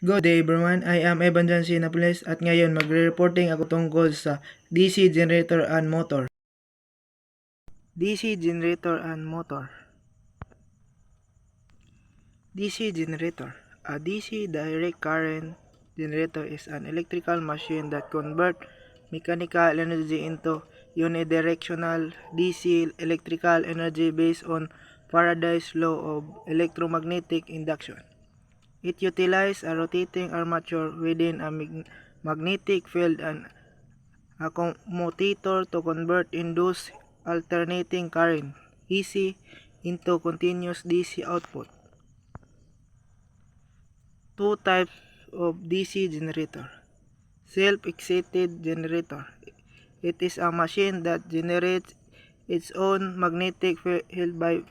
Good day everyone, I am Evan John Sinapolis at ngayon magre-reporting ako tungkol sa DC generator and motor. DC generator and motor. DC generator. A DC direct current generator is an electrical machine that converts mechanical energy into unidirectional DC electrical energy based on Faraday's law of electromagnetic induction. It utilizes a rotating armature within a magnetic field and a commutator to convert induced alternating current (AC) into continuous DC output. Two types of DC generator. Self-excited generator. It is a machine that generates its own magnetic field by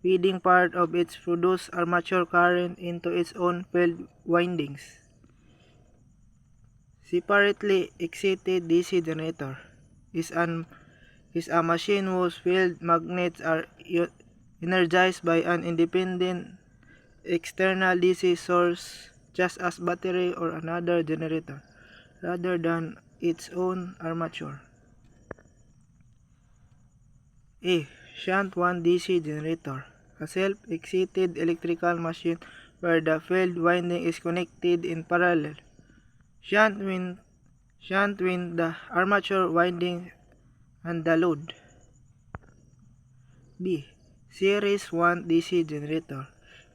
feeding part of its produced armature current into its own field windings. Separately excited DC generator is a machine whose field magnets are energized by an independent external DC source, just as battery or another generator, rather than its own armature. A. Shunt 1 DC generator. A self-excited electrical machine where the field winding is connected in parallel. Shunt when the armature winding and the load. B. Series 1 DC generator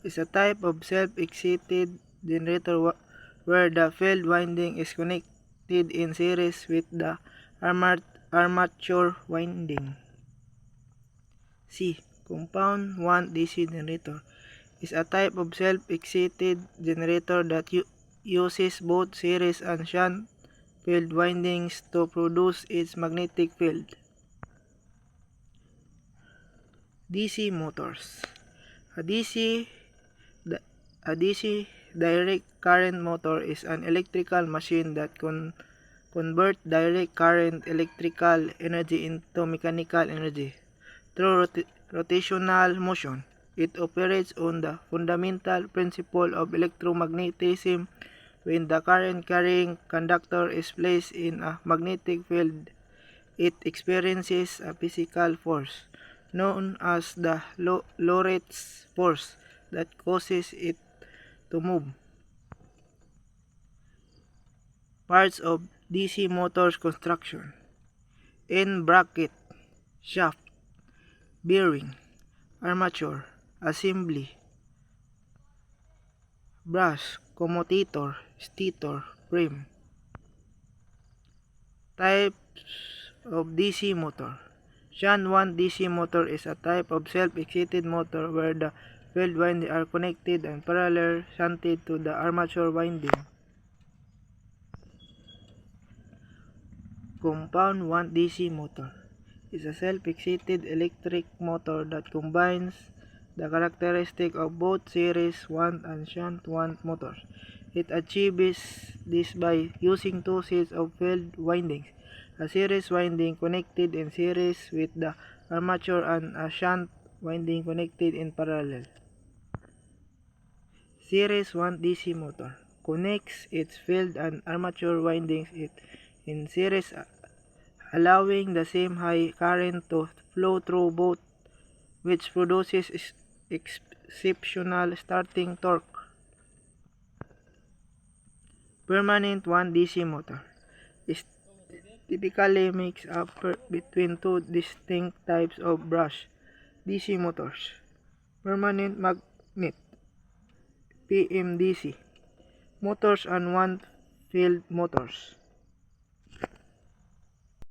is a type of self-excited generator where the field winding is connected in series with the armature winding. C. Compound 1 DC generator is a type of self-excited generator that uses both series and shunt field windings to produce its magnetic field. DC motors. A DC direct current motor is an electrical machine that convert direct current electrical energy into mechanical energy through rotational motion. It operates on the fundamental principle of electromagnetism. When the current carrying conductor is placed in a magnetic field, it experiences a physical force known as the Lorentz force that causes it to move. Parts of DC motors construction. End bracket, shaft, bearing, armature, assembly, brush, commutator, stator, frame. Types of DC motor. Shunt 1 DC motor is a type of self-excited motor where the field windings are connected and parallel shunted to the armature winding. Compound 1 DC motor is a self-excited electric motor that combines the characteristics of both Series 1 and Shunt 1 motors. It achieves this by using two sets of field windings, a series winding connected in series with the armature and a shunt winding connected in parallel. Series 1 DC motor connects its field and armature windings in series, allowing the same high current to flow through both, which produces exceptional starting torque. Permanent 1 DC motor is typically mixed up between two distinct types of brush DC motors: permanent magnet (PMDC) motors and one-field motors.